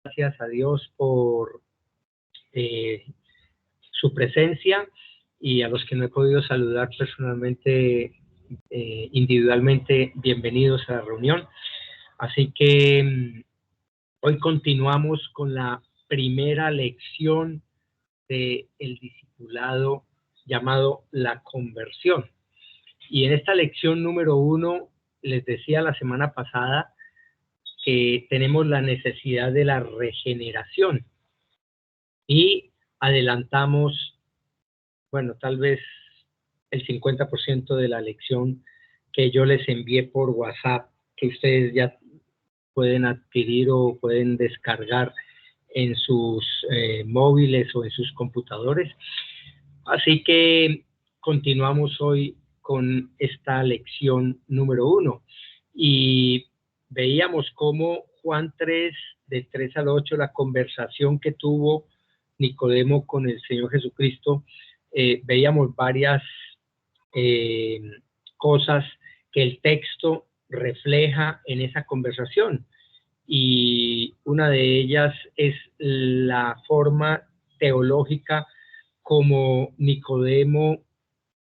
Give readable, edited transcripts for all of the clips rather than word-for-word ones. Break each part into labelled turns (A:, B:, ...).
A: gracias a Dios por su presencia, y a los que no he podido saludar personalmente, individualmente, bienvenidos a la reunión. Así que hoy continuamos con la primera lección del discipulado llamado la conversión. Y en esta lección número 1, les decía la semana pasada que tenemos la necesidad de la regeneración. Y adelantamos, bueno, tal vez el 50% de la lección que yo les envié por WhatsApp, que ustedes ya pueden adquirir o pueden descargar en sus móviles o en sus computadores. Así que continuamos hoy con esta lección número 1. Y veíamos cómo Juan 3, de 3 al 8, la conversación que tuvo Nicodemo con el Señor Jesucristo, veíamos varias cosas que el texto refleja en esa conversación. Y una de ellas es la forma teológica como Nicodemo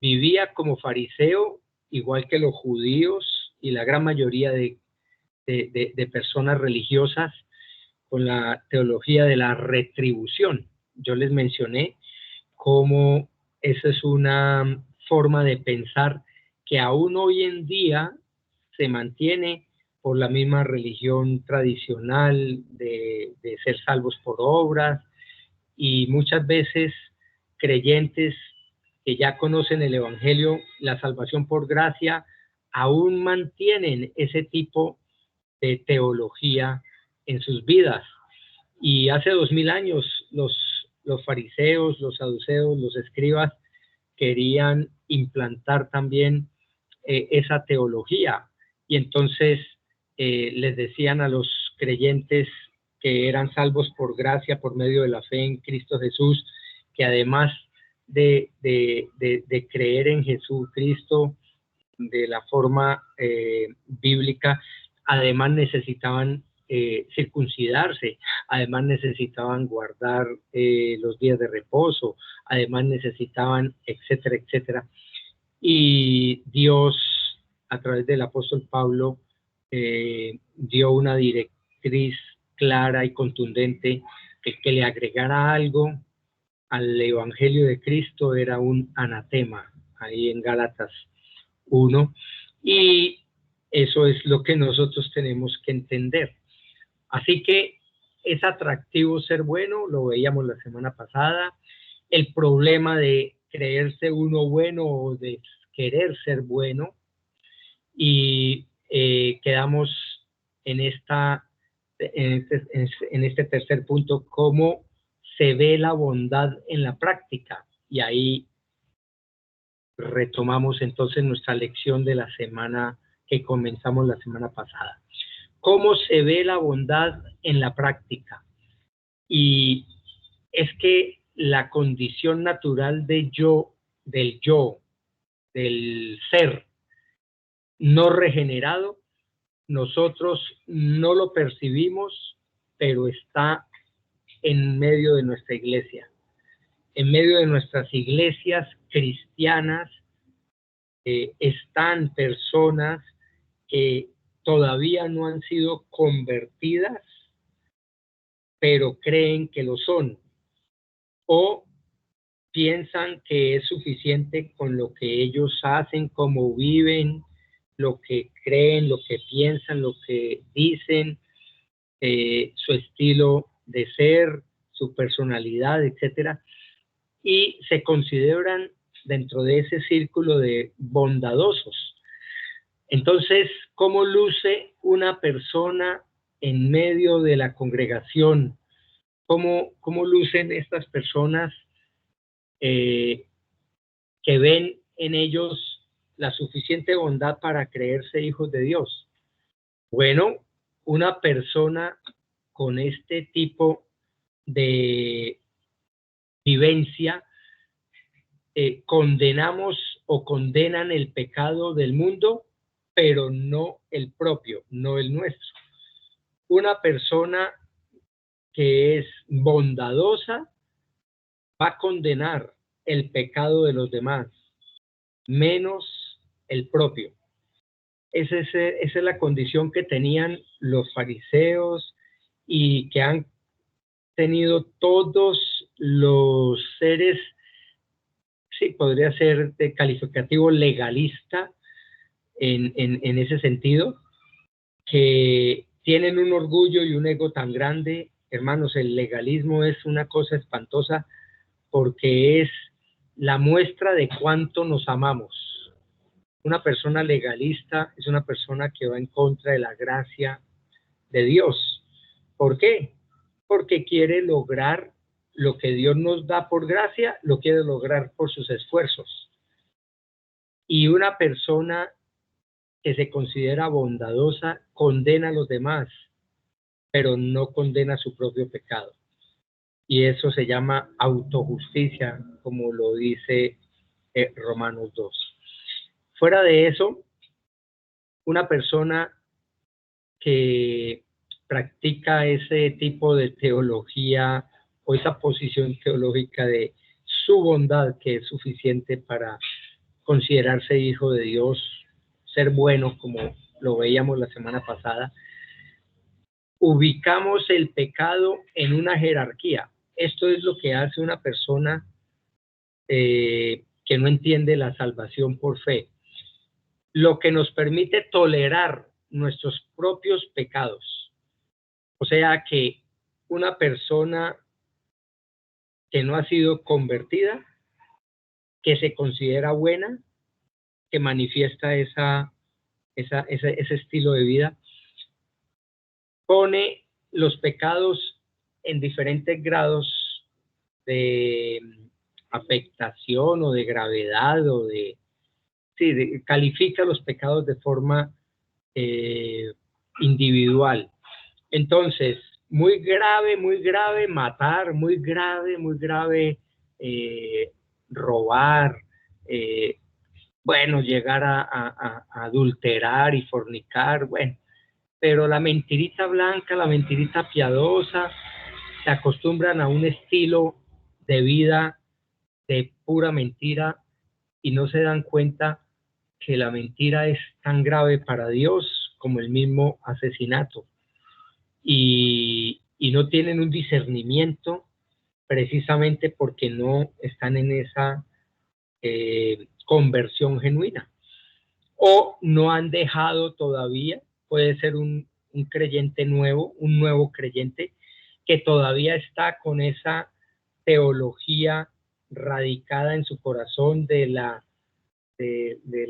A: vivía como fariseo, igual que los judíos y la gran mayoría de personas religiosas, con la teología de la retribución. Yo les mencioné cómo esa es una forma de pensar que aún hoy en día se mantiene por la misma religión tradicional de ser salvos por obras, y muchas veces creyentes que ya conocen el Evangelio, la salvación por gracia, aún mantienen ese tipo de teología en sus vidas. Y hace 2000 años los fariseos, los saduceos, los escribas querían implantar también esa teología, y entonces les decían a los creyentes que eran salvos por gracia por medio de la fe en Cristo Jesús, que además de creer en Jesucristo de la forma bíblica, además necesitaban circuncidarse, además necesitaban guardar los días de reposo, además necesitaban, etcétera, etcétera. Y Dios, a través del apóstol Pablo, dio una directriz clara y contundente, que el que le agregara algo al Evangelio de Cristo era un anatema, ahí en Gálatas 1, y eso es lo que nosotros tenemos que entender. Así que es atractivo ser bueno, lo veíamos la semana pasada. El problema de creerse uno bueno o de querer ser bueno, y quedamos en este tercer punto, cómo se ve la bondad en la práctica, y ahí retomamos entonces nuestra lección de la semana que comenzamos la semana pasada. ¿Cómo se ve la bondad en la práctica? Y es que la condición natural del ser no regenerado, nosotros no lo percibimos, pero está en medio de nuestra iglesia. En medio de nuestras iglesias cristianas están personas que todavía no han sido convertidas, pero creen que lo son, o piensan que es suficiente con lo que ellos hacen, cómo viven, lo que creen, lo que piensan, lo que dicen, su estilo de ser, su personalidad, etcétera, y se consideran dentro de ese círculo de bondadosos. Entonces, ¿cómo luce una persona en medio de la congregación? ¿Cómo lucen estas personas que ven en ellos la suficiente bondad para creerse hijos de Dios? Bueno, una persona con este tipo de vivencia, condenamos o condenan el pecado del mundo, pero no el propio, no el nuestro. Una persona que es bondadosa va a condenar el pecado de los demás, menos el propio. Esa es la condición que tenían los fariseos y que han tenido todos los seres, sí, podría ser de calificativo legalista en ese sentido, que tienen un orgullo y un ego tan grande. Hermanos, el legalismo es una cosa espantosa porque es la muestra de cuánto nos amamos. Una persona legalista es una persona que va en contra de la gracia de Dios. ¿Por qué? Porque quiere lograr lo que Dios nos da por gracia, lo quiere lograr por sus esfuerzos. Y una persona que se considera bondadosa condena a los demás, pero no condena su propio pecado. Y eso se llama autojusticia, como lo dice Romanos 2. Fuera de eso, una persona que practica ese tipo de teología o esa posición teológica de su bondad, que es suficiente para considerarse hijo de Dios, ser bueno, como lo veíamos la semana pasada, ubicamos el pecado en una jerarquía. Esto es lo que hace una persona que no entiende la salvación por fe. Lo que nos permite tolerar nuestros propios pecados. O sea que una persona que no ha sido convertida, que se considera buena, que manifiesta ese estilo de vida, pone los pecados en diferentes grados de afectación o de gravedad o de, sí, califica los pecados de forma individual. Entonces, muy grave matar, muy grave robar, bueno, llegar a adulterar y fornicar, bueno, pero la mentirita blanca, la mentirita piadosa, se acostumbran a un estilo de vida de pura mentira y no se dan cuenta que la mentira es tan grave para Dios como el mismo asesinato. Y no tienen un discernimiento precisamente porque no están en esa conversión genuina. O no han dejado todavía, puede ser un creyente nuevo, un nuevo creyente que todavía está con esa teología radicada en su corazón de la de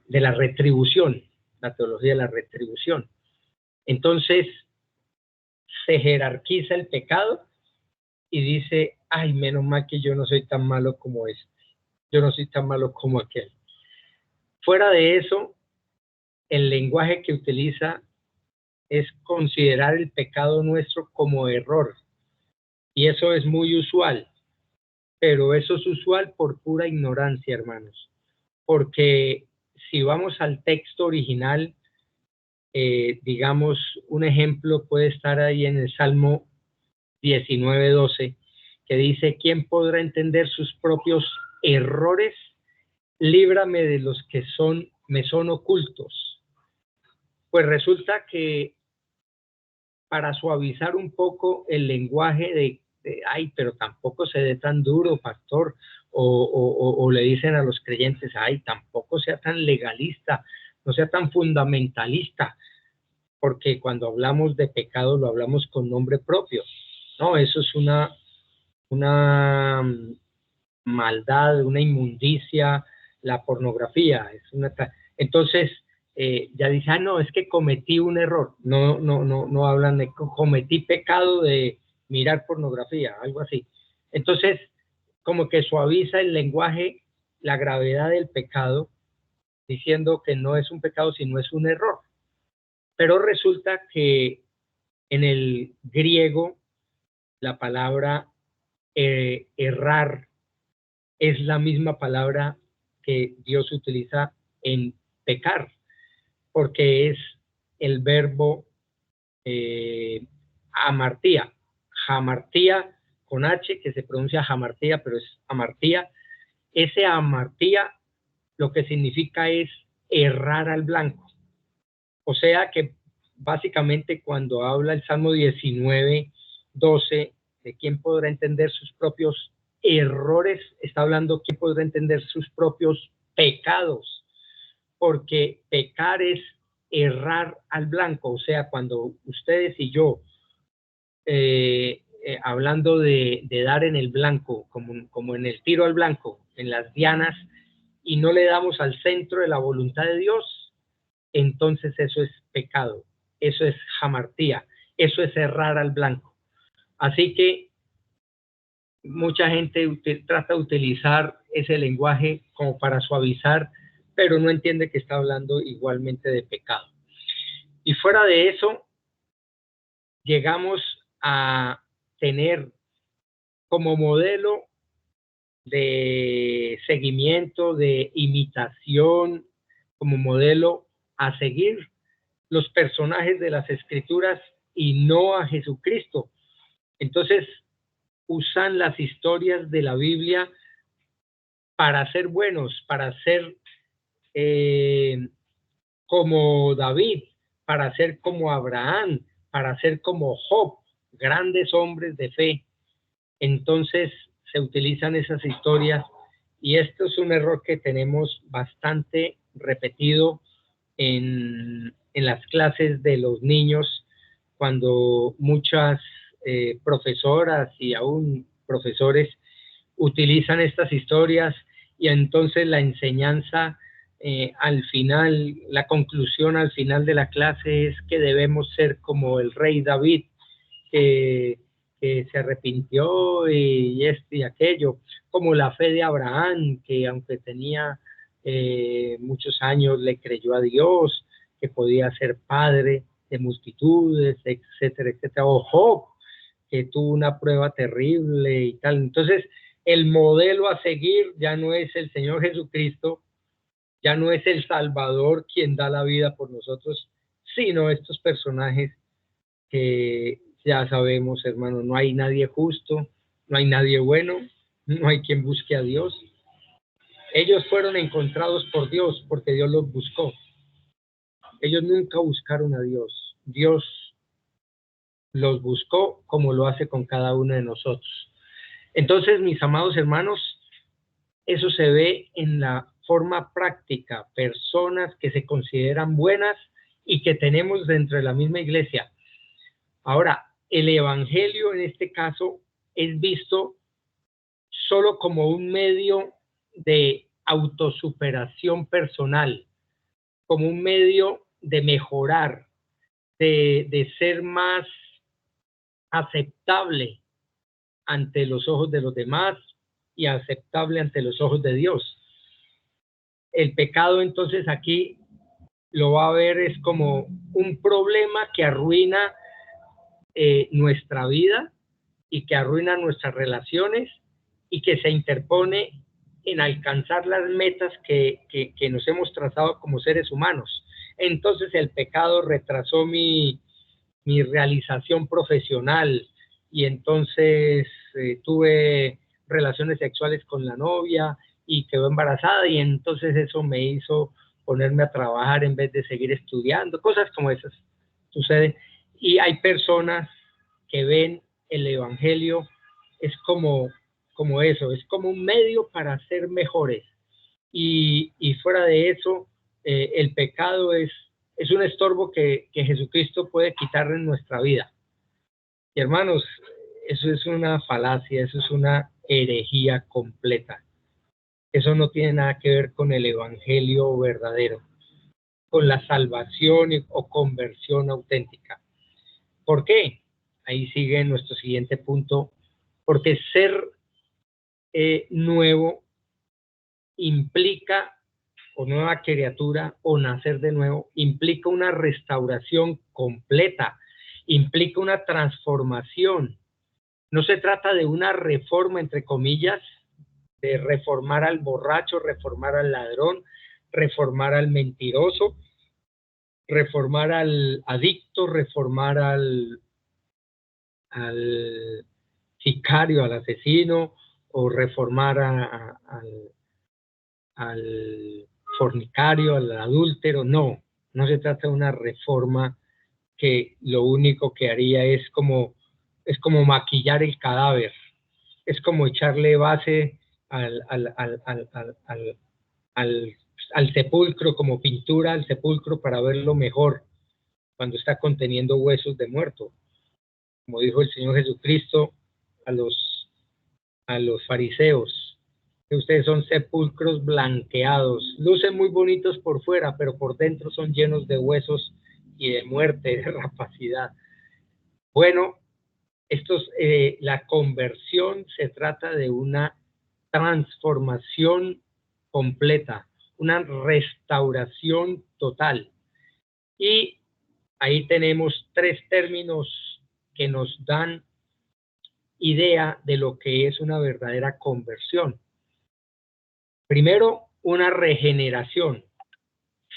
A: la retribución, la teología de la retribución. Entonces se jerarquiza el pecado y dice, ay, menos mal que yo no soy tan malo como este, yo no soy tan malo como aquel. Fuera de eso, el lenguaje que utiliza es considerar el pecado nuestro como error. Y eso es muy usual, pero eso es usual por pura ignorancia, hermanos. Porque si vamos al texto original, digamos, un ejemplo puede estar ahí en el Salmo 19:12, que dice, ¿quién podrá entender sus propios errores? Líbrame de los que me son ocultos. Pues resulta que para suavizar un poco el lenguaje ay, pero tampoco se dé tan duro, pastor, o le dicen a los creyentes, ay, tampoco sea tan legalista, no sea tan fundamentalista, porque cuando hablamos de pecado lo hablamos con nombre propio. No, eso es una maldad, una inmundicia, la pornografía. Entonces, ya dice, ah, no, es que cometí un error. No hablan de cometí pecado de mirar pornografía, algo así. Entonces, como que suaviza el lenguaje, la gravedad del pecado, diciendo que no es un pecado, sino es un error. Pero resulta que en el griego la palabra errar es la misma palabra que Dios utiliza en pecar, porque es el verbo amartía, jamartía con H, que se pronuncia jamartía, pero es amartía. Ese amartía lo que significa es errar al blanco. O sea que básicamente cuando habla el Salmo 19, 12, de quién podrá entender sus propios errores, está hablando quién podrá entender sus propios pecados, porque pecar es errar al blanco. O sea, cuando ustedes y yo, hablando de dar en el blanco, como en el tiro al blanco, en las dianas, y no le damos al centro de la voluntad de Dios, entonces eso es pecado, eso es jamartía, eso es errar al blanco. Así que mucha gente trata de utilizar ese lenguaje como para suavizar, pero no entiende que está hablando igualmente de pecado. Y fuera de eso, llegamos a tener como modelo de seguimiento, de imitación, como modelo a seguir los personajes de las escrituras y no a Jesucristo. Entonces, usan las historias de la Biblia para ser buenos, para ser como David, para ser como Abraham, para ser como Job, grandes hombres de fe. Entonces se utilizan esas historias y esto es un error que tenemos bastante repetido en las clases de los niños, cuando muchas profesoras y aún profesores utilizan estas historias y entonces la enseñanza al final, la conclusión al final de la clase es que debemos ser como el rey David, que se arrepintió y esto y aquello, como la fe de Abraham, que aunque tenía muchos años le creyó a Dios, que podía ser padre de multitudes, etcétera, etcétera, o Job, que tuvo una prueba terrible y tal. Entonces, el modelo a seguir ya no es el Señor Jesucristo, ya no es el Salvador quien da la vida por nosotros, sino estos personajes que ya sabemos, hermano, no hay nadie justo, no hay nadie bueno, no hay quien busque a Dios. Ellos fueron encontrados por Dios porque Dios los buscó. Ellos nunca buscaron a Dios. Dios los buscó como lo hace con cada uno de nosotros. Entonces, mis amados hermanos, eso se ve en la forma práctica, personas que se consideran buenas y que tenemos dentro de la misma iglesia. Ahora, el evangelio en este caso es visto solo como un medio de autosuperación personal, como un medio de mejorar, de ser más aceptable ante los ojos de los demás y aceptable ante los ojos de Dios. El pecado entonces aquí lo va a ver es como un problema que arruina nuestra vida y que arruina nuestras relaciones y que se interpone en alcanzar las metas que nos hemos trazado como seres humanos. Entonces el pecado retrasó mi realización profesional y entonces tuve relaciones sexuales con la novia y quedó embarazada y entonces eso me hizo ponerme a trabajar en vez de seguir estudiando, cosas como esas sucede. Y hay personas que ven el evangelio es como eso, es como un medio para ser mejores y fuera de eso el pecado es un estorbo que Jesucristo puede quitar en nuestra vida. Y hermanos, eso es una falacia, eso es una herejía completa. Eso no tiene nada que ver con el evangelio verdadero, con la salvación o conversión auténtica. ¿Por qué? Ahí sigue nuestro siguiente punto, porque ser nuevo implica, o nueva criatura, o nacer de nuevo, implica una restauración completa, implica una transformación. No se trata de una reforma, entre comillas, de reformar al borracho, reformar al ladrón, reformar al mentiroso, reformar al adicto, reformar al sicario, al asesino, o reformar al fornicario, al adúltero. No, no se trata de una reforma que lo único que haría es como maquillar el cadáver, es como echarle base al, al, al, al, al, al, al, al sepulcro, como pintura al sepulcro para verlo mejor cuando está conteniendo huesos de muerto. Como dijo el Señor Jesucristo a los fariseos, que ustedes son sepulcros blanqueados, lucen muy bonitos por fuera, pero por dentro son llenos de huesos y de muerte, de rapacidad. Bueno, la conversión se trata de una transformación completa, una restauración total. Y ahí tenemos tres términos que nos dan idea de lo que es una verdadera conversión. Primero, una regeneración,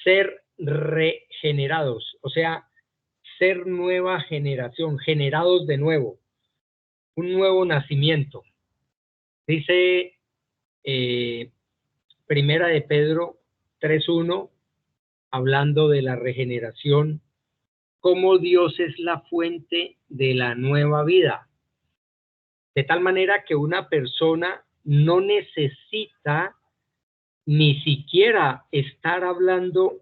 A: ser regenerados, o sea, ser nueva generación, generados de nuevo, un nuevo nacimiento. Dice Primera de Pedro 3:1, hablando de la regeneración, cómo Dios es la fuente de la nueva vida. De tal manera que una persona no necesita ni siquiera estar hablando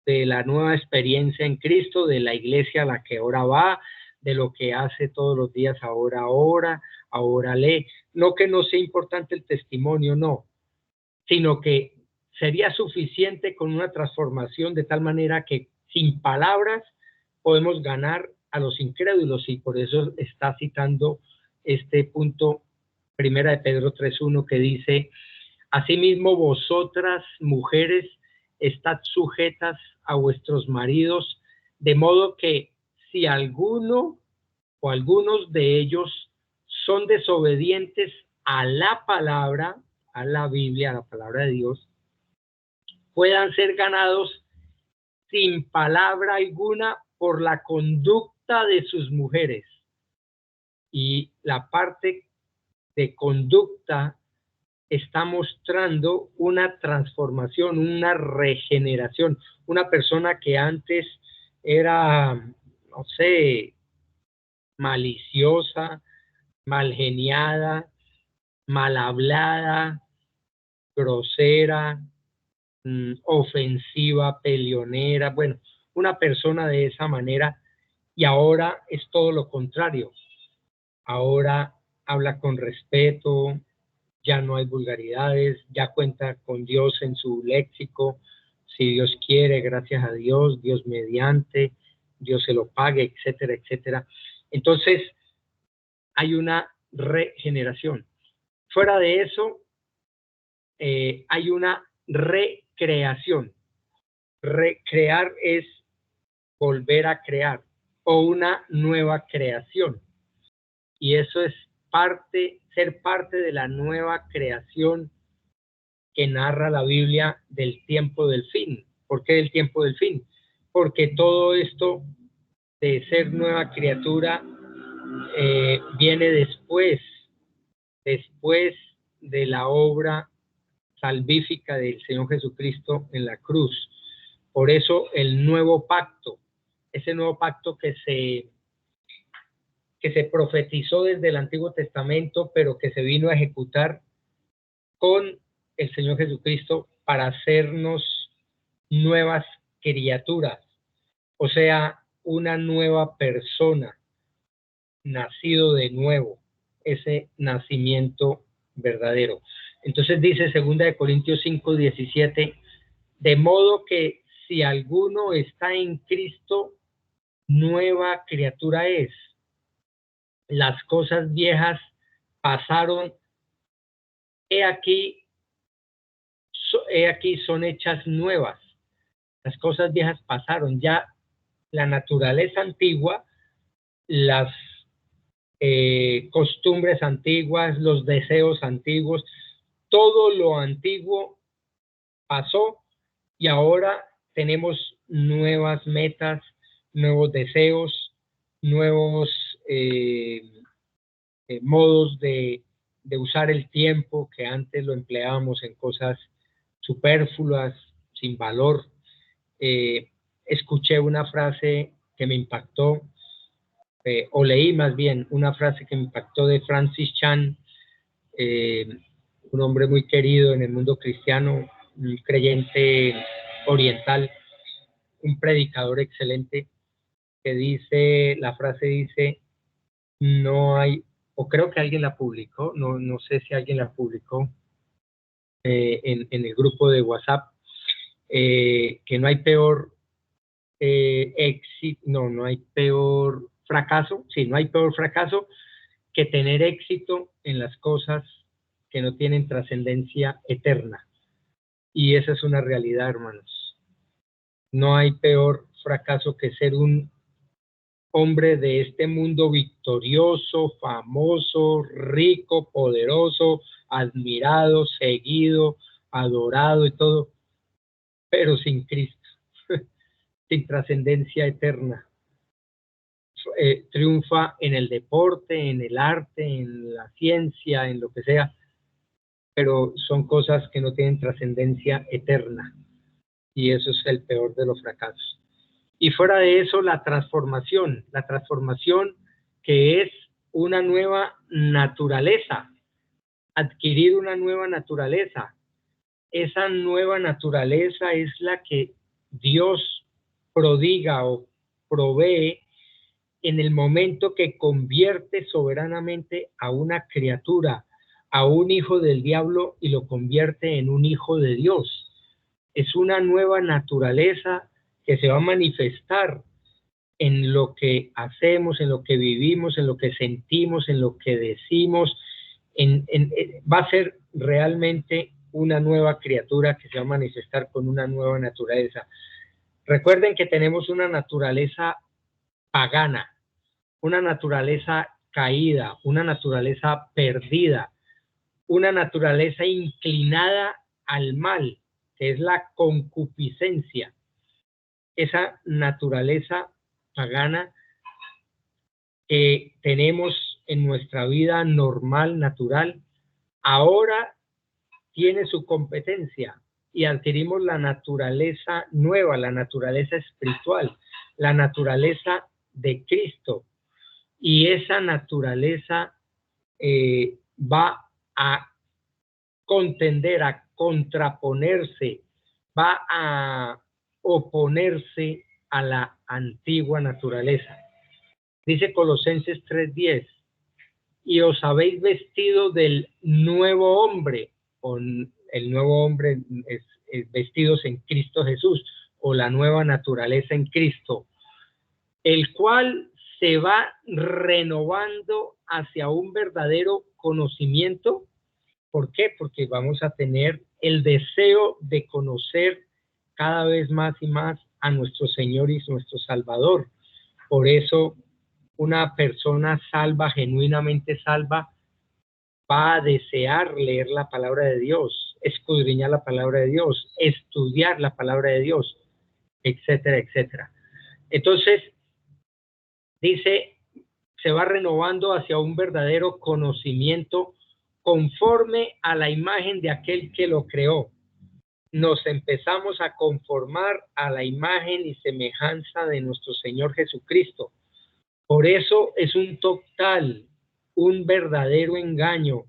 A: de la nueva experiencia en Cristo, de la iglesia a la que ahora va, de lo que hace todos los días, ahora lee. No que no sea importante el testimonio, no, sino que sería suficiente con una transformación de tal manera que sin palabras podemos ganar a los incrédulos, y por eso está citando este punto, Primera de Pedro 3:1, que dice: asimismo vosotras, mujeres, estad sujetas a vuestros maridos, de modo que si alguno o algunos de ellos son desobedientes a la palabra, a la Biblia, a la palabra de Dios, puedan ser ganados sin palabra alguna por la conducta de sus mujeres. Y la parte de conducta está mostrando una transformación, una regeneración. Una persona que antes era, no sé, maliciosa, malgeniada, mal hablada, grosera, ofensiva, peleonera, bueno, una persona de esa manera, y ahora es todo lo contrario. Ahora habla con respeto, ya no hay vulgaridades, ya cuenta con Dios en su léxico, si Dios quiere, gracias a Dios, Dios mediante, Dios se lo pague, etcétera, etcétera. Entonces, hay una regeneración. Fuera de eso, hay una recreación. Recrear es volver a crear, o una nueva creación. Y eso es ser parte de la nueva creación que narra la Biblia del tiempo del fin. ¿Por qué del tiempo del fin? Porque todo esto de ser nueva criatura viene después de la obra salvífica del Señor Jesucristo en la cruz. Por eso el nuevo pacto, ese nuevo pacto que se profetizó desde el Antiguo Testamento, pero que se vino a ejecutar con el Señor Jesucristo para hacernos nuevas criaturas, o sea, una nueva persona, nacido de nuevo, ese nacimiento verdadero. Entonces dice 2 Corintios 5:17, de modo que si alguno está en Cristo, nueva criatura es. Las cosas viejas pasaron, he aquí son hechas nuevas. Las cosas viejas pasaron, ya la naturaleza antigua, las costumbres antiguas, los deseos antiguos, todo lo antiguo pasó, y ahora tenemos nuevas metas, nuevos deseos, nuevos modos de usar el tiempo que antes lo empleábamos en cosas superfluas, sin valor. Escuché una frase que me impactó, o leí más bien una frase que me impactó de Francis Chan, un hombre muy querido en el mundo cristiano, un creyente oriental, un predicador excelente, que dice, la frase dice, no hay, o creo que alguien la publicó, no sé si alguien la publicó en el grupo de WhatsApp, que no hay peor éxito, no hay peor fracaso, sí, no hay peor fracaso que tener éxito en las cosas que no tienen trascendencia eterna. Y esa es una realidad, hermanos. No hay peor fracaso que ser un hombre de este mundo victorioso, famoso, rico, poderoso, admirado, seguido, adorado y todo, pero sin Cristo, sin trascendencia eterna. Triunfa en el deporte, en el arte, en la ciencia, en lo que sea, pero son cosas que no tienen trascendencia eterna, y eso es el peor de los fracasos. Y fuera de eso, la transformación que es una nueva naturaleza, adquirir una nueva naturaleza. Esa nueva naturaleza es la que Dios prodiga o provee en el momento que convierte soberanamente a una criatura, a un hijo del diablo, y lo convierte en un hijo de Dios. Es una nueva naturaleza que se va a manifestar en lo que hacemos, en lo que vivimos, en lo que sentimos, en lo que decimos. Va a ser realmente una nueva criatura que se va a manifestar con una nueva naturaleza. Recuerden que tenemos una naturaleza pagana, una naturaleza caída, una naturaleza perdida, una naturaleza inclinada al mal, que es la concupiscencia. Esa naturaleza pagana que tenemos en nuestra vida normal, natural, ahora tiene su competencia y adquirimos la naturaleza nueva, la naturaleza espiritual, la naturaleza de Cristo. Y esa naturaleza va a contender, a contraponerse, va a oponerse a la antigua naturaleza. Dice Colosenses 3:10, y os habéis vestido del nuevo hombre, o el nuevo hombre es vestidos en Cristo Jesús, o la nueva naturaleza en Cristo, el cual se va renovando hacia un verdadero conocimiento. ¿Por qué? Porque vamos a tener el deseo de conocer cada vez más y más a nuestro Señor y nuestro Salvador. Por eso, una persona salva, genuinamente salva, va a desear leer la palabra de Dios, escudriñar la palabra de Dios, estudiar la palabra de Dios, etcétera, etcétera. Entonces, dice, se va renovando hacia un verdadero conocimiento conforme a la imagen de aquel que lo creó. Nos empezamos a conformar a la imagen y semejanza de nuestro Señor Jesucristo. Por eso es un verdadero engaño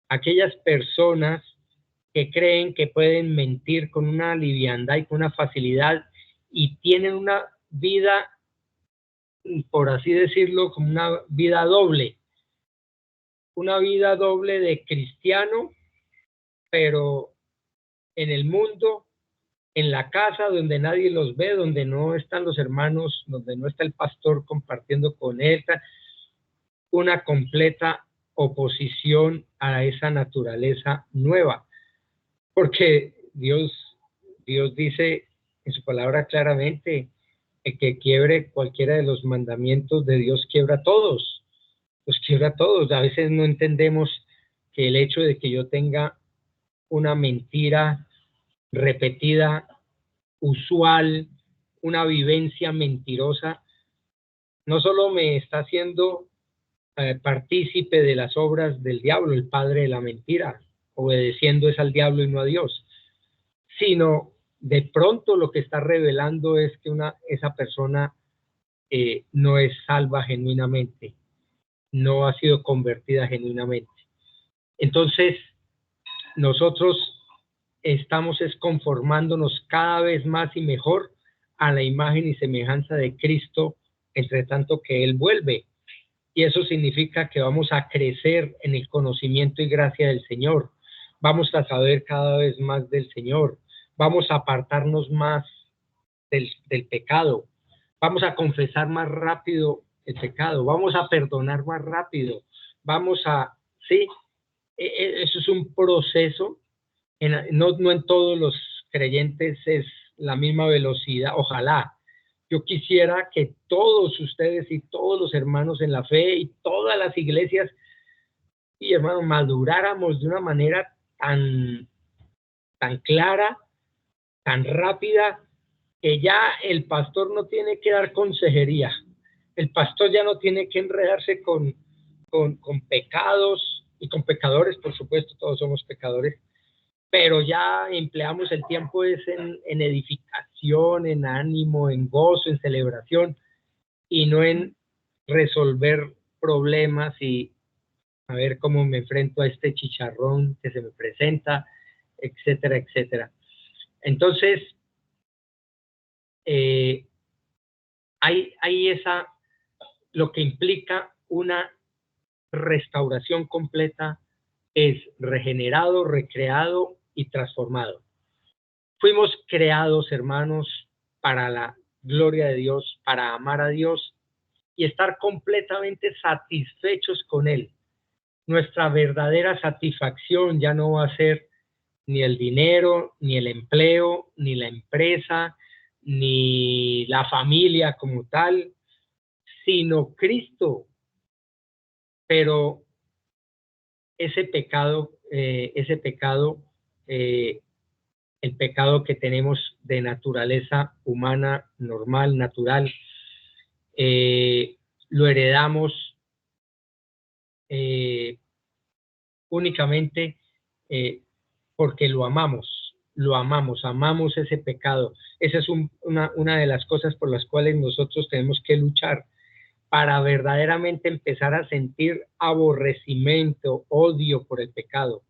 A: aquellas personas que creen que pueden mentir con una liviandad y con una facilidad y tienen una vida, por así decirlo, como una vida doble de cristiano, pero en el mundo, en la casa donde nadie los ve, donde no están los hermanos, donde no está el pastor compartiendo con él, una completa oposición a esa naturaleza nueva, porque Dios dice en su palabra claramente que quiebre cualquiera de los mandamientos de Dios, quiebra todos, los quiebra todos. A veces no entendemos que el hecho de que yo tenga una mentira repetida, usual, una vivencia mentirosa, no solo me está haciendo partícipe de las obras del diablo, el padre de la mentira, obedeciendo es al diablo y no a Dios, sino de pronto lo que está revelando es que esa persona no es salva genuinamente, no ha sido convertida genuinamente. Entonces, nosotros estamos conformándonos cada vez más y mejor a la imagen y semejanza de Cristo, entre tanto que Él vuelve. Y eso significa que vamos a crecer en el conocimiento y gracia del Señor. Vamos a saber cada vez más del Señor. Vamos a apartarnos más del pecado. Vamos a confesar más rápido el pecado. Vamos a perdonar más rápido. Sí, eso es un proceso. No en todos los creyentes es la misma velocidad. Ojalá. Yo quisiera que todos ustedes y todos los hermanos en la fe y todas las iglesias y hermanos maduráramos de una manera tan clara, tan rápida, que ya el pastor no tiene que dar consejería. El pastor ya no tiene que enredarse con pecados y con pecadores, por supuesto, todos somos pecadores, pero ya empleamos el tiempo en edificación, en ánimo, en gozo, en celebración, y no en resolver problemas y a ver cómo me enfrento a este chicharrón que se me presenta, etcétera, etcétera. Entonces, hay lo que implica una restauración completa es regenerado, recreado y transformado. Fuimos creados, hermanos, para la gloria de Dios, para amar a Dios y estar completamente satisfechos con Él. Nuestra verdadera satisfacción ya no va a ser ni el dinero, ni el empleo, ni la empresa, ni la familia como tal, sino Cristo. Pero ese pecado, el pecado que tenemos de naturaleza humana, normal, natural, lo heredamos únicamente porque amamos ese pecado. Esa es una de las cosas por las cuales nosotros tenemos que luchar para verdaderamente empezar a sentir aborrecimiento, odio por el pecado.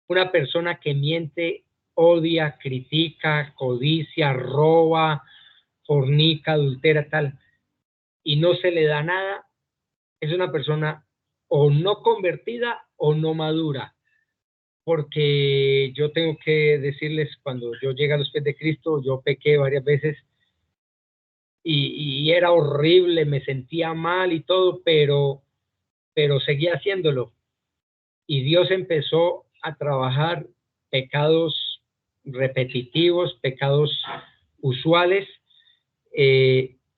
A: Una persona que miente, odia, critica, codicia, roba, fornica, adultera, tal, y no se le da nada, es una persona o no convertida o no madura. Porque yo tengo que decirles, cuando yo llegué a los pies de Cristo, yo pequé varias veces y era horrible, me sentía mal y todo, pero seguía haciéndolo. Y Dios empezó a trabajar pecados repetitivos, pecados usuales.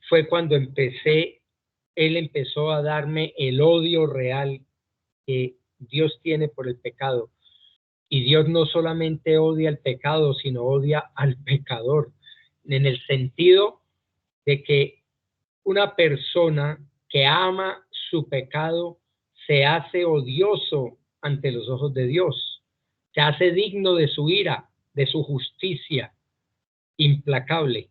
A: Fue cuando Él empezó a darme el odio real que Dios tiene por el pecado. Y Dios no solamente odia el pecado, sino odia al pecador, en el sentido de que una persona que ama su pecado se hace odioso ante los ojos de Dios, se hace digno de su ira, de su justicia implacable.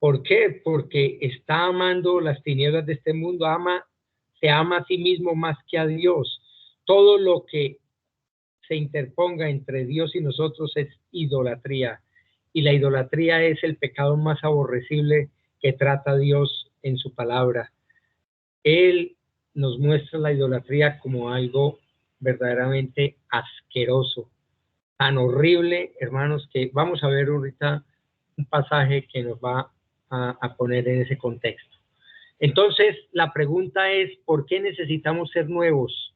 A: ¿Por qué? Porque está amando las tinieblas de este mundo, se ama a sí mismo más que a Dios. Todo lo que se interponga entre Dios y nosotros es idolatría. Y la idolatría es el pecado más aborrecible que trata Dios en su palabra. Él nos muestra la idolatría como algo verdaderamente asqueroso, tan horrible, hermanos, que vamos a ver ahorita un pasaje que nos va a poner en ese contexto. Entonces, la pregunta es, ¿por qué necesitamos ser nuevos?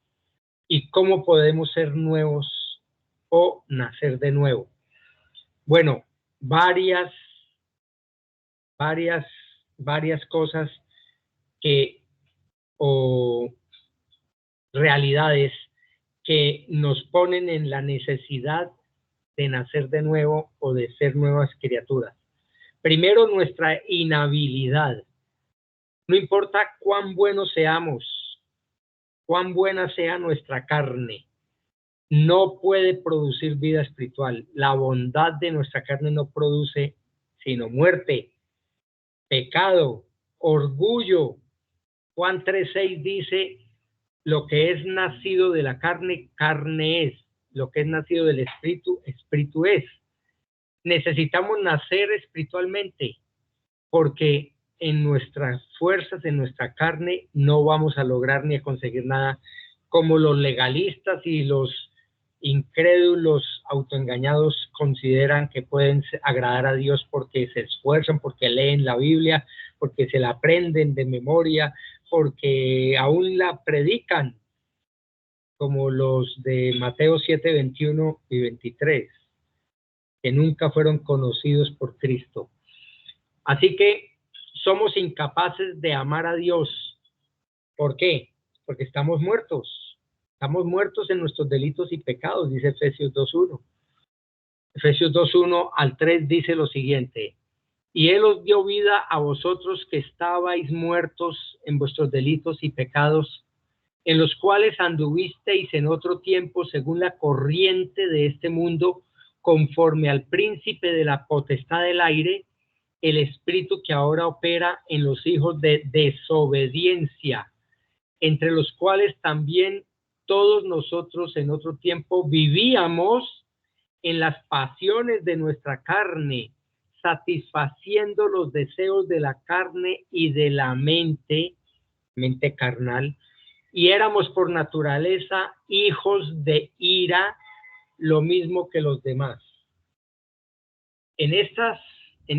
A: ¿Y cómo podemos ser nuevos o nacer de nuevo? Bueno, varias cosas o realidades que nos ponen en la necesidad de nacer de nuevo o de ser nuevas criaturas. Primero, nuestra inhabilidad. No importa cuán buenos seamos, cuán buena sea nuestra carne, no puede producir vida espiritual. La bondad de nuestra carne no produce sino muerte, pecado, orgullo. Juan 3:6 dice, lo que es nacido de la carne, carne es. Lo que es nacido del espíritu, espíritu es. Necesitamos nacer espiritualmente, porque en nuestras fuerzas, en nuestra carne, no vamos a lograr ni a conseguir nada, como los legalistas y los incrédulos autoengañados consideran que pueden agradar a Dios porque se esfuerzan, porque leen la Biblia, porque se la aprenden de memoria, porque aún la predican, como los de Mateo 7:21 y 23, que nunca fueron conocidos por Cristo. Así que somos incapaces de amar a Dios. ¿Por qué? Porque estamos muertos. Estamos muertos en nuestros delitos y pecados, dice Efesios 2:1. Efesios 2:1 al 3 dice lo siguiente: y Él os dio vida a vosotros que estabais muertos en vuestros delitos y pecados, en los cuales anduvisteis en otro tiempo según la corriente de este mundo, conforme al príncipe de la potestad del aire, el espíritu que ahora opera en los hijos de desobediencia, entre los cuales también todos nosotros en otro tiempo vivíamos en las pasiones de nuestra carne, satisfaciendo los deseos de la carne y de la mente carnal, y éramos por naturaleza hijos de ira, lo mismo que los demás. En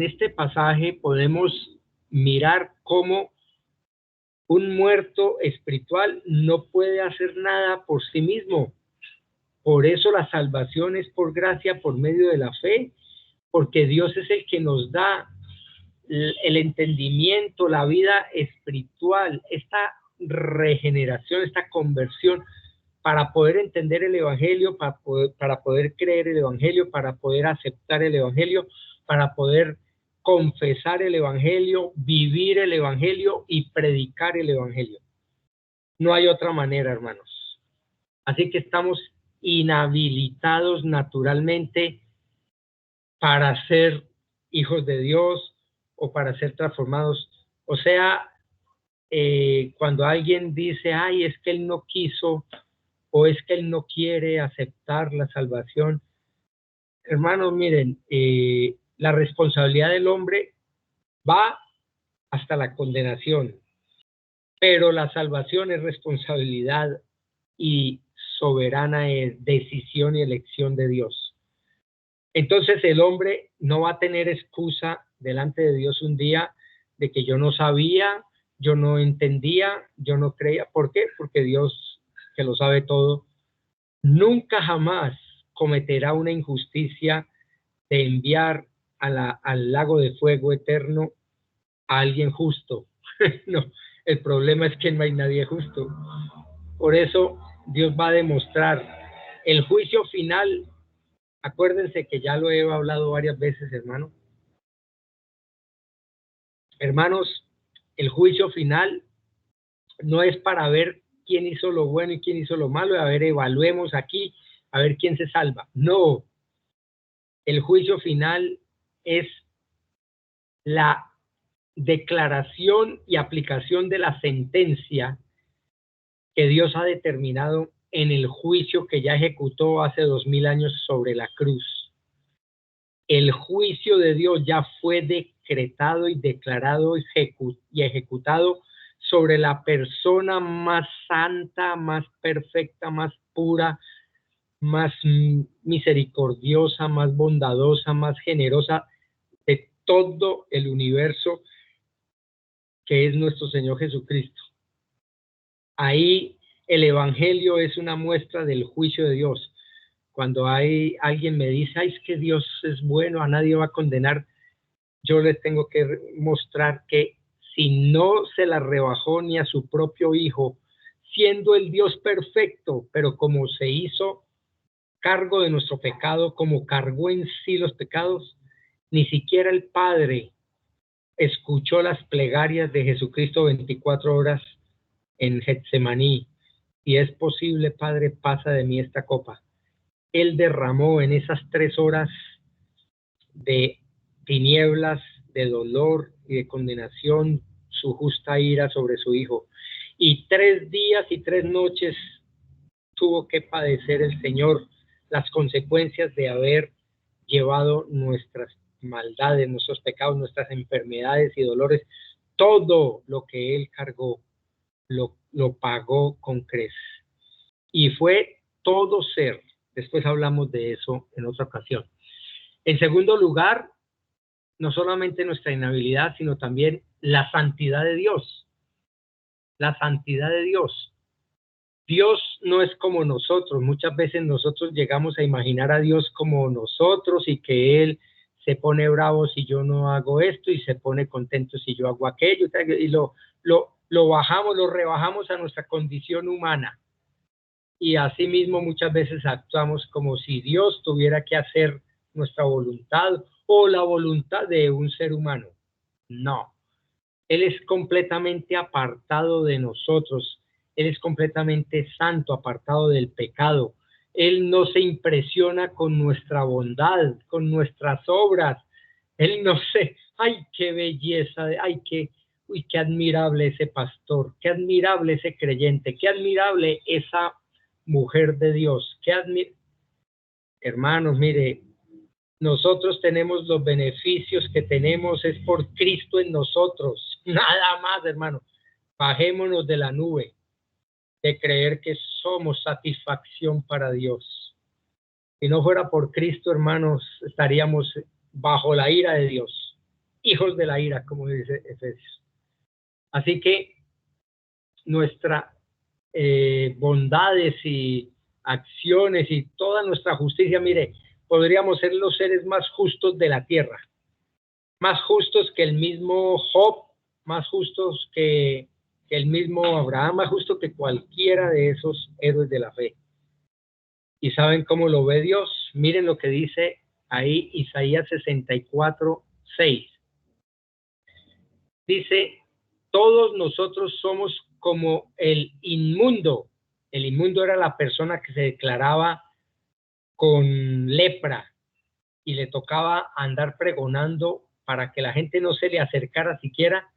A: este pasaje podemos mirar cómo un muerto espiritual no puede hacer nada por sí mismo. Por eso la salvación es por gracia, por medio de la fe, porque Dios es el que nos da el entendimiento, la vida espiritual, esta regeneración, esta conversión, para poder entender el Evangelio, para poder creer el Evangelio, para poder aceptar el Evangelio, para poder confesar el Evangelio, vivir el Evangelio y predicar el Evangelio. No hay otra manera, hermanos. Así que estamos inhabilitados naturalmente para ser hijos de Dios o para ser transformados. O sea, cuando alguien dice, ay, es que él no quiso, o es que él no quiere aceptar la salvación. Hermanos, miren, la responsabilidad del hombre va hasta la condenación, pero la salvación es responsabilidad y soberana decisión y elección de Dios. Entonces el hombre no va a tener excusa delante de Dios un día de que yo no sabía, yo no entendía, yo no creía. ¿Por qué? Porque Dios, que lo sabe todo, nunca jamás cometerá una injusticia de enviar al lago de fuego eterno a alguien justo. No, el problema es que no hay nadie justo. Por eso Dios va a demostrar el juicio final. Acuérdense que ya lo he hablado varias veces, hermanos, el juicio final no es para ver quién hizo lo bueno y quién hizo lo malo, a ver, evaluemos aquí, a ver quién se salva. No, el juicio final es la declaración y aplicación de la sentencia que Dios ha determinado en el juicio que ya ejecutó hace 2000 años sobre la cruz. El juicio de Dios ya fue decretado y declarado y ejecutado sobre la persona más santa, más perfecta, más pura, más misericordiosa, más bondadosa, más generosa de todo el universo, que es nuestro Señor Jesucristo. Ahí el Evangelio es una muestra del juicio de Dios. Cuando alguien me dice, ay, es que Dios es bueno, a nadie va a condenar, yo les tengo que mostrar que si no se la rebajó ni a su propio Hijo, siendo el Dios perfecto, pero como se hizo cargo de nuestro pecado, como cargó en sí los pecados, ni siquiera el Padre escuchó las plegarias de Jesucristo 24 horas en Getsemaní. Si es posible, Padre, pasa de mí esta copa. Él derramó en esas 3 horas de tinieblas, de dolor y de condenación su justa ira sobre su Hijo. Y 3 días y 3 noches tuvo que padecer el Señor las consecuencias de haber llevado nuestras maldades, nuestros pecados, nuestras enfermedades y dolores. Todo lo que Él cargó lo pagó con creces. Y fue todo ser. Después hablamos de eso en otra ocasión. En segundo lugar, no solamente nuestra inhabilidad, sino también la santidad de Dios. La santidad de Dios. Dios no es como nosotros. Muchas veces nosotros llegamos a imaginar a Dios como nosotros y que Él se pone bravo si yo no hago esto y se pone contento si yo hago aquello y lo bajamos, lo rebajamos a nuestra condición humana. Y asimismo muchas veces actuamos como si Dios tuviera que hacer nuestra voluntad o la voluntad de un ser humano. No, Él es completamente apartado de nosotros. Él es completamente santo, apartado del pecado. Él no se impresiona con nuestra bondad, con nuestras obras. Él no se, ay, qué belleza, ay, qué admirable ese pastor, qué admirable ese creyente, qué admirable esa mujer de Dios, hermanos, mire, nosotros tenemos los beneficios que tenemos, es por Cristo en nosotros, nada más, hermano. Bajémonos de la nube de creer que somos satisfacción para Dios. Si no fuera por Cristo, hermanos, estaríamos bajo la ira de Dios, hijos de la ira, como dice Efesios. Así que nuestras bondades y acciones y toda nuestra justicia, mire, podríamos ser los seres más justos de la tierra, más justos que el mismo Job, más justos que el mismo Abraham, más justo que cualquiera de esos héroes de la fe. ¿Y saben cómo lo ve Dios? Miren lo que dice ahí Isaías 64:6. Dice, todos nosotros somos como el inmundo. El inmundo era la persona que se declaraba con lepra y le tocaba andar pregonando para que la gente no se le acercara siquiera.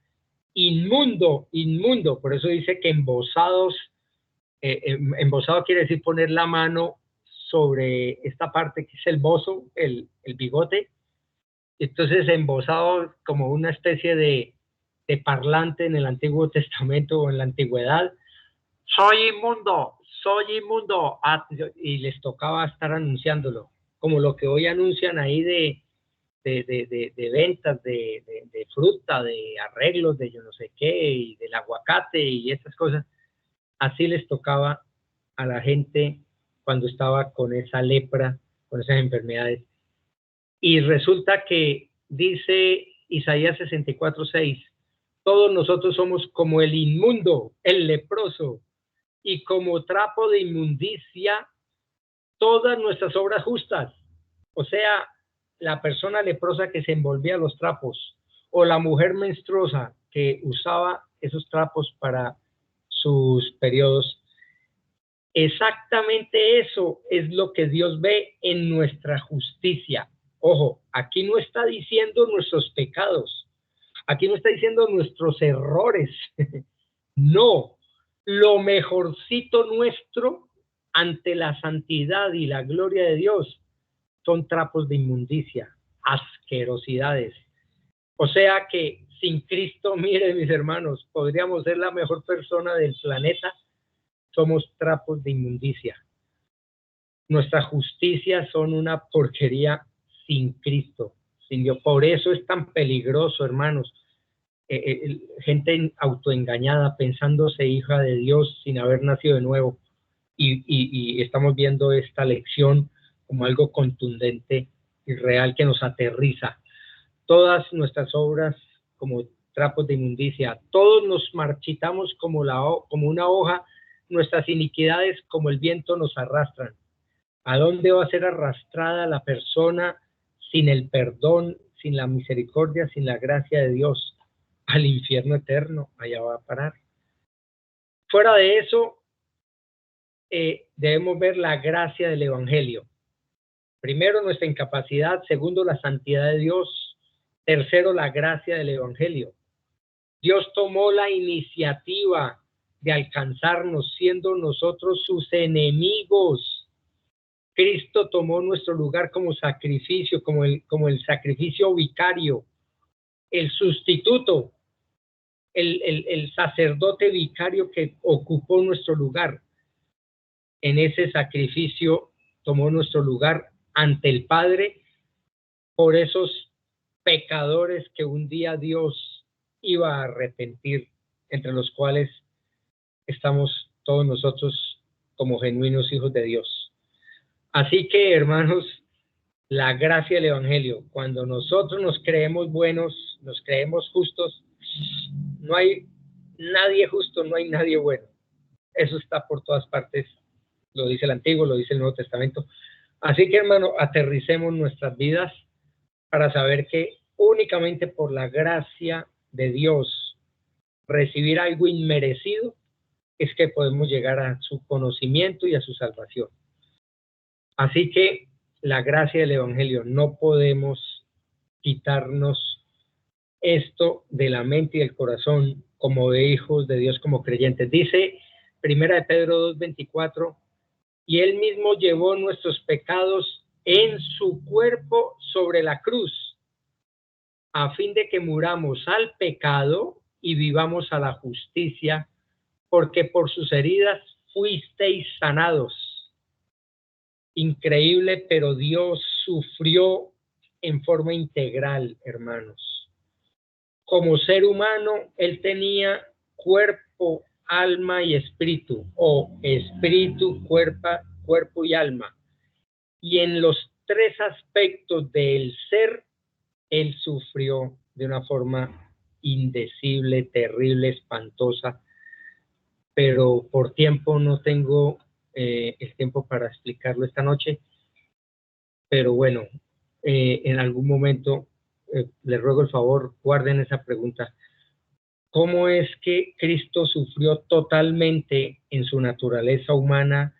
A: Inmundo, inmundo. Por eso dice que embosados, embosado quiere decir poner la mano sobre esta parte que es el bozo, el bigote. Entonces embosado como una especie de parlante en el Antiguo Testamento o en la Antigüedad. Soy inmundo, y les tocaba estar anunciándolo, como lo que hoy anuncian ahí de ventas de fruta, de arreglos, de yo no sé qué, y del aguacate y esas cosas. Así les tocaba a la gente cuando estaba con esa lepra, con esas enfermedades. Y resulta que dice Isaías 64:6, todos nosotros somos como el inmundo, el leproso, y como trapo de inmundicia todas nuestras obras justas. O sea, la persona leprosa que se envolvía los trapos, o la mujer menstruosa que usaba esos trapos para sus periodos. Exactamente eso es lo que Dios ve en nuestra justicia. Ojo, aquí no está diciendo nuestros pecados, aquí no está diciendo nuestros errores. No, lo mejorcito nuestro ante la santidad y la gloria de Dios son trapos de inmundicia, asquerosidades. O sea que sin Cristo, miren mis hermanos, podríamos ser la mejor persona del planeta, somos trapos de inmundicia. Nuestra justicia son una porquería sin Cristo, sin Dios. Por eso es tan peligroso, hermanos. Gente autoengañada, pensándose hija de Dios sin haber nacido de nuevo. Y estamos viendo esta lección como algo contundente y real que nos aterriza. Todas nuestras obras como trapos de inmundicia, todos nos marchitamos como una hoja, nuestras iniquidades como el viento nos arrastran. ¿A dónde va a ser arrastrada la persona sin el perdón, sin la misericordia, sin la gracia de Dios, al infierno eterno, allá va a parar. Fuera de eso, debemos ver la gracia del Evangelio. Primero, nuestra incapacidad. Segundo, la santidad de Dios. Tercero, la gracia del Evangelio. Dios tomó la iniciativa de alcanzarnos siendo nosotros sus enemigos. Cristo tomó nuestro lugar como sacrificio, como el sacrificio vicario, el sustituto, el sacerdote vicario que ocupó nuestro lugar. En ese sacrificio tomó nuestro lugar ante el Padre por esos pecadores que un día Dios iba a arrepentir, entre los cuales estamos todos nosotros como genuinos hijos de Dios. Así que, hermanos, la gracia del Evangelio, cuando nosotros nos creemos buenos, nos creemos justos, no hay nadie justo, no hay nadie bueno. Eso está por todas partes, lo dice el Antiguo, lo dice el Nuevo Testamento. Así que, hermano, aterricemos nuestras vidas para saber que únicamente por la gracia de Dios, recibir algo inmerecido, es que podemos llegar a su conocimiento y a su salvación. Así que la gracia del Evangelio, no podemos quitarnos esto de la mente y del corazón como de hijos de Dios, como creyentes. Dice Primera de Pedro 2:24, y él mismo llevó nuestros pecados en su cuerpo sobre la cruz, a fin de que muramos al pecado y vivamos a la justicia, porque por sus heridas fuisteis sanados. Increíble, pero Dios sufrió en forma integral, hermanos. Como ser humano, él tenía cuerpo, alma y espíritu, o espíritu, cuerpo y alma. Y en los tres aspectos del ser, él sufrió de una forma indecible, terrible, espantosa, pero por tiempo no tengo el tiempo para explicarlo esta noche, pero bueno, en algún momento les ruego el favor, guarden esa pregunta. ¿Cómo es que Cristo sufrió totalmente en su naturaleza humana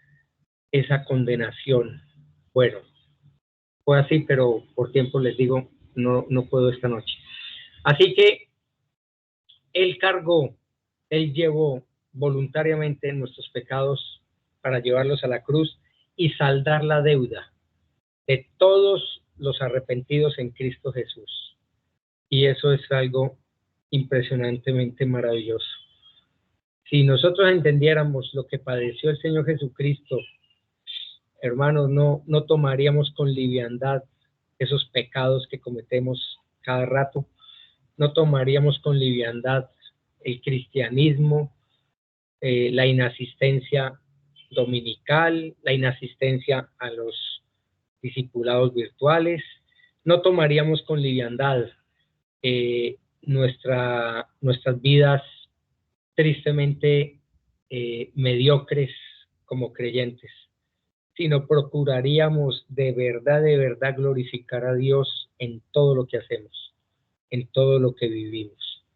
A: esa condenación? Bueno, fue así, pero por tiempo les digo, no puedo esta noche. Así que Él llevó voluntariamente nuestros pecados para llevarlos a la cruz y saldar la deuda de todos los arrepentidos en Cristo Jesús. Y eso es algo impresionantemente maravilloso. Si nosotros entendiéramos lo que padeció el Señor Jesucristo, hermanos, no tomaríamos con liviandad esos pecados que cometemos cada rato, no tomaríamos con liviandad el cristianismo, la inasistencia dominical, la inasistencia a los discipulados virtuales, no tomaríamos con liviandad nuestras vidas tristemente mediocres como creyentes, sino procuraríamos de verdad glorificar a Dios en todo lo que hacemos, en todo lo que vivimos.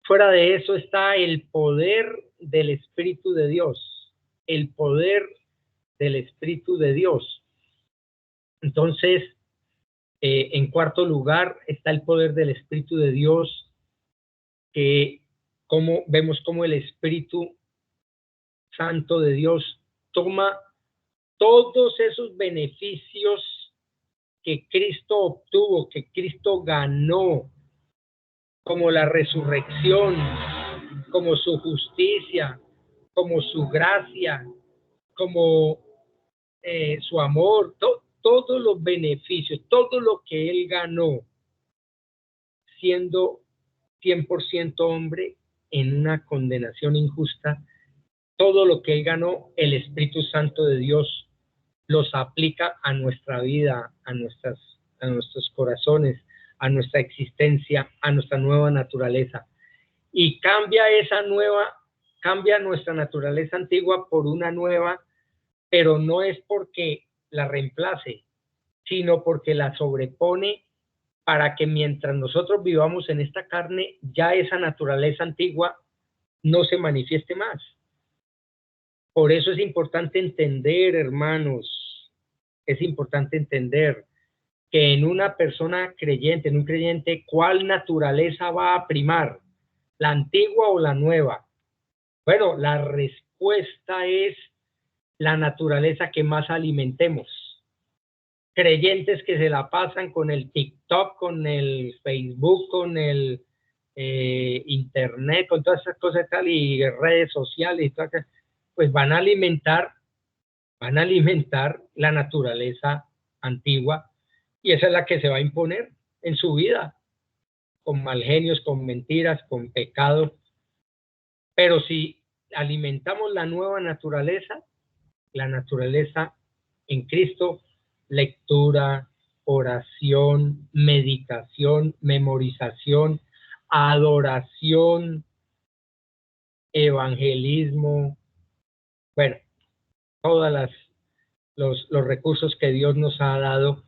A: Fuera de eso está el poder del Espíritu de Dios, el poder del Espíritu de Dios. Entonces, en cuarto lugar está el poder del Espíritu de Dios, que vemos como el Espíritu Santo de Dios toma todos esos beneficios que Cristo obtuvo, que Cristo ganó, como la resurrección, como su justicia, como su gracia, como su amor, todos los beneficios, todo lo que él ganó, siendo 100% hombre en una condenación injusta, todo lo que él ganó, el Espíritu Santo de Dios los aplica a nuestra vida, a nuestros corazones, a nuestra existencia, a nuestra nueva naturaleza. Y cambia nuestra naturaleza antigua por una nueva, pero no es porque la reemplace, sino porque la sobrepone para que mientras nosotros vivamos en esta carne, ya esa naturaleza antigua no se manifieste más. Por eso es importante entender, hermanos, es importante entender que en una persona creyente, en un creyente, ¿cuál naturaleza va a primar? ¿La antigua o la nueva? Bueno, la respuesta es la naturaleza que más alimentemos. Creyentes que se la pasan con el TikTok, con el Facebook, con el Internet, con todas esas cosas tal, y redes sociales, y todas, pues van a alimentar la naturaleza antigua, y esa es la que se va a imponer en su vida, con mal genios, con mentiras, con pecado. Pero si alimentamos la nueva naturaleza, la naturaleza en Cristo, lectura, oración, meditación, memorización, adoración, evangelismo, bueno, todas los recursos que Dios nos ha dado,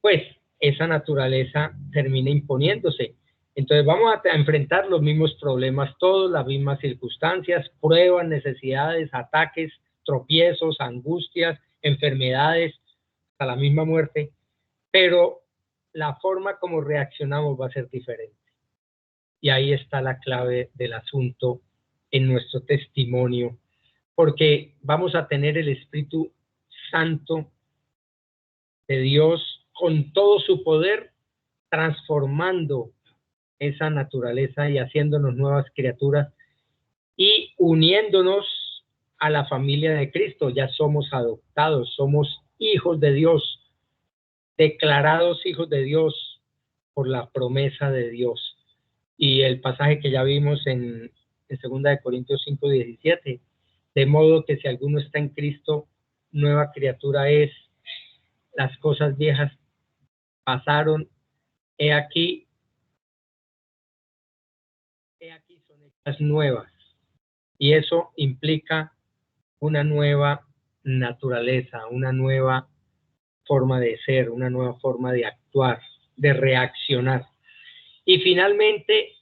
A: pues esa naturaleza termina imponiéndose. Entonces vamos a enfrentar los mismos problemas todos, las mismas circunstancias, pruebas, necesidades, ataques, tropiezos, angustias, enfermedades, hasta la misma muerte, pero la forma como reaccionamos va a ser diferente. Y ahí está la clave del asunto en nuestro testimonio, porque vamos a tener el Espíritu Santo de Dios con todo su poder, transformando esa naturaleza y haciéndonos nuevas criaturas y uniéndonos a la familia de Cristo. Ya somos adoptados, somos hijos de Dios, declarados hijos de Dios por la promesa de Dios. Y el pasaje que ya vimos en 2 de Corintios 5:17, de modo que si alguno está en Cristo, nueva criatura es, las cosas viejas pasaron, he aquí son hechas nuevas. Y eso implica una nueva naturaleza, una nueva forma de ser, una nueva forma de actuar, de reaccionar. Y finalmente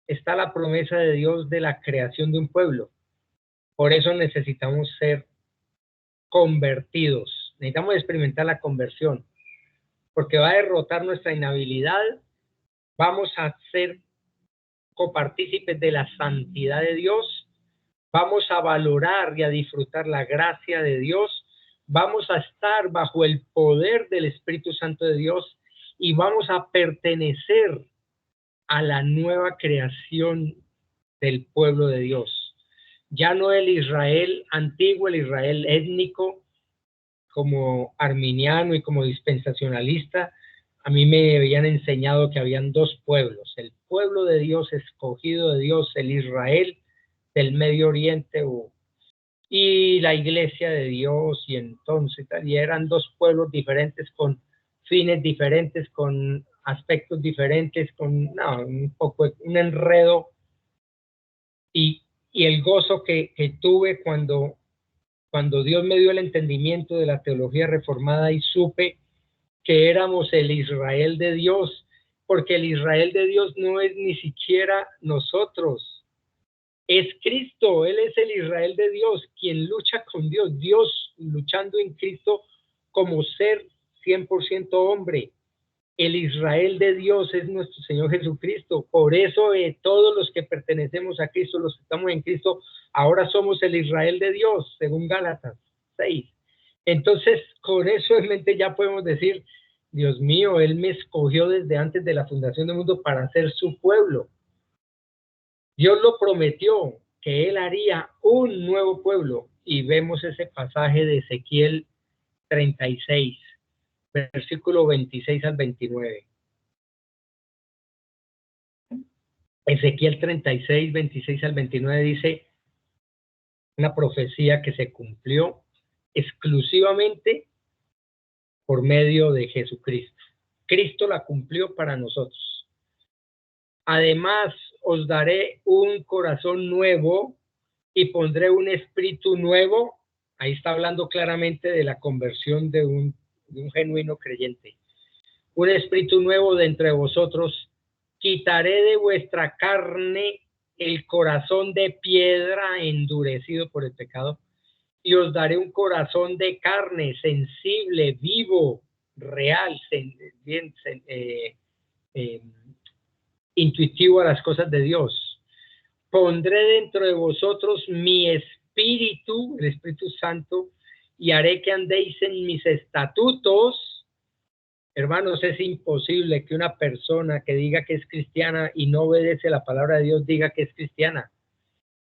A: está la promesa de Dios de la creación de un pueblo. Por eso necesitamos ser convertidos, necesitamos experimentar la conversión, porque va a derrotar nuestra inhabilidad, vamos a ser copartícipes de la santidad de Dios, vamos a valorar y a disfrutar la gracia de Dios, vamos a estar bajo el poder del Espíritu Santo de Dios y vamos a pertenecer a la nueva creación del pueblo de Dios. Ya no el Israel antiguo, el Israel étnico, como arminiano y como dispensacionalista. A mí me habían enseñado que habían dos pueblos, el pueblo de Dios, escogido de Dios, el Israel del Medio Oriente, y la iglesia de Dios, y entonces y eran dos pueblos diferentes, con fines diferentes, con aspectos diferentes, con un poco un enredo, y el gozo que tuve cuando Dios me dio el entendimiento de la teología reformada y supe que éramos el Israel de Dios, porque el Israel de Dios no es ni siquiera nosotros, es Cristo. Él es el Israel de Dios, quien lucha con Dios, Dios luchando en Cristo como ser 100% hombre. El Israel de Dios es nuestro Señor Jesucristo. Por eso todos los que pertenecemos a Cristo, los que estamos en Cristo, ahora somos el Israel de Dios, según Gálatas 6. Entonces, con eso en mente ya podemos decir, Dios mío, Él me escogió desde antes de la fundación del mundo para ser su pueblo. Dios lo prometió, que Él haría un nuevo pueblo. Y vemos ese pasaje de Ezequiel 36, versículo 26 al 29. Ezequiel 36, 26 al 29 dice una profecía que se cumplió exclusivamente por medio de Jesucristo. Cristo la cumplió para nosotros. Además, os daré un corazón nuevo y pondré un espíritu nuevo. Ahí está hablando claramente de la conversión de un genuino creyente. un espíritu nuevo dentro de vosotros. Quitaré de vuestra carne el corazón de piedra endurecido por el pecado y os daré un corazón de carne, sensible, vivo, real, bien, intuitivo a las cosas de Dios. Pondré dentro de vosotros mi espíritu, el Espíritu Santo, y haré que andéis en mis estatutos. Hermanos, es imposible que una persona que diga que es cristiana y no obedece la palabra de Dios diga que es cristiana.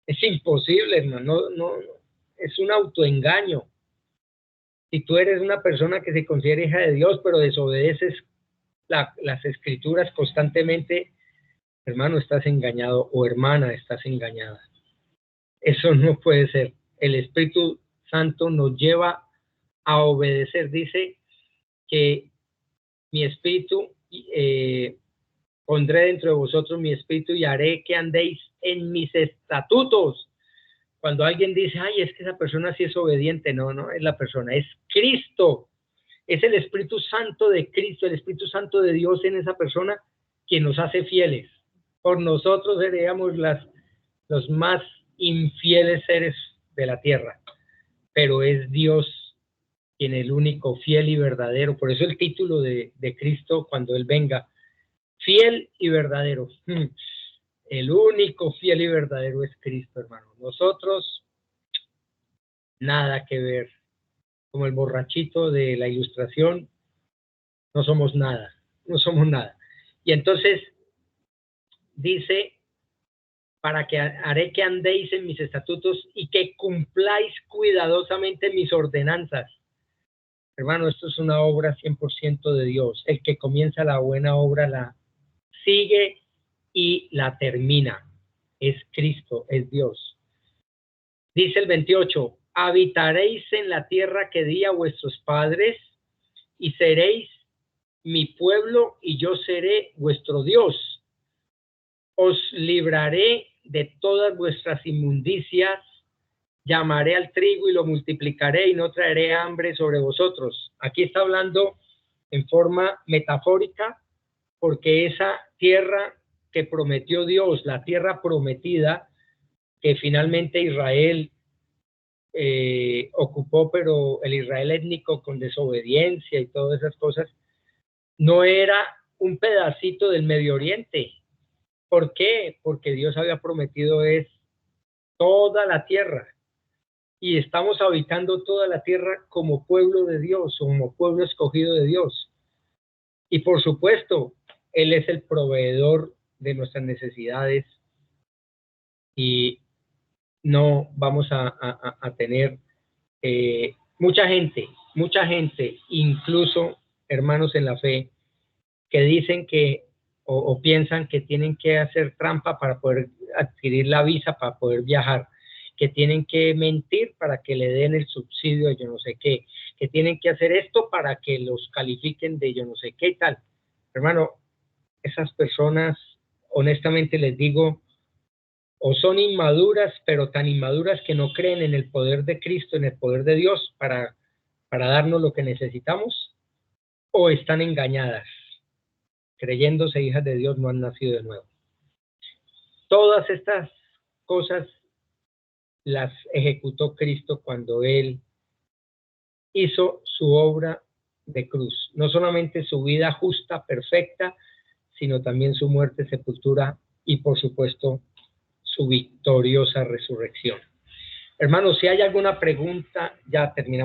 A: Es imposible, hermano, no, es un autoengaño. Si tú eres una persona que se considera hija de Dios, pero desobedeces las escrituras constantemente, hermano, estás engañado, o hermana, estás engañada. Eso no puede ser. El Espíritu Santo nos lleva a obedecer. Dice que mi espíritu, pondré dentro de vosotros mi espíritu y haré que andéis en mis estatutos. Cuando alguien dice, ay, es que esa persona sí es obediente, no, no es la persona, es Cristo. Es el Espíritu Santo de Cristo, el Espíritu Santo de Dios en esa persona quien nos hace fieles. Por nosotros seríamos los más infieles seres de la tierra, pero es Dios quien es el único fiel y verdadero. Por eso el título de Cristo cuando Él venga, fiel y verdadero. El único fiel y verdadero es Cristo, hermano. Nosotros, nada que ver. Como el borrachito de la ilustración, no somos nada, no somos nada. Y entonces dice, para que haré que andéis en mis estatutos y que cumpláis cuidadosamente mis ordenanzas. Hermano, esto es una obra 100% de Dios. El que comienza la buena obra la sigue y la termina. Es Cristo, es Dios. Dice el 28, habitaréis en la tierra que di a vuestros padres y seréis mi pueblo y yo seré vuestro Dios. Os libraré de todas vuestras inmundicias, llamaré al trigo y lo multiplicaré y no traeré hambre sobre vosotros. Aquí está hablando en forma metafórica porque esa tierra que prometió Dios, la tierra prometida que finalmente Israel ocupó, pero el Israel étnico con desobediencia y todas esas cosas, no era un pedacito del Medio Oriente. ¿Por qué? Porque Dios había prometido es toda la tierra y estamos habitando toda la tierra como pueblo de Dios, como pueblo escogido de Dios. Y por supuesto, Él es el proveedor de nuestras necesidades y no vamos a tener mucha gente, incluso hermanos en la fe, que dicen que o piensan que tienen que hacer trampa para poder adquirir la visa, para poder viajar, que tienen que mentir para que le den el subsidio de yo no sé qué, que tienen que hacer esto para que los califiquen de yo no sé qué y tal. Hermano, esas personas, honestamente les digo, o son inmaduras, pero tan inmaduras que no creen en el poder de Cristo, en el poder de Dios para darnos lo que necesitamos, o están engañadas, creyéndose hijas de Dios, no han nacido de nuevo. Todas estas cosas las ejecutó Cristo cuando Él hizo su obra de cruz. No solamente su vida justa, perfecta, sino también su muerte, sepultura y, por supuesto, su victoriosa resurrección. Hermanos, si hay alguna pregunta, ya terminamos.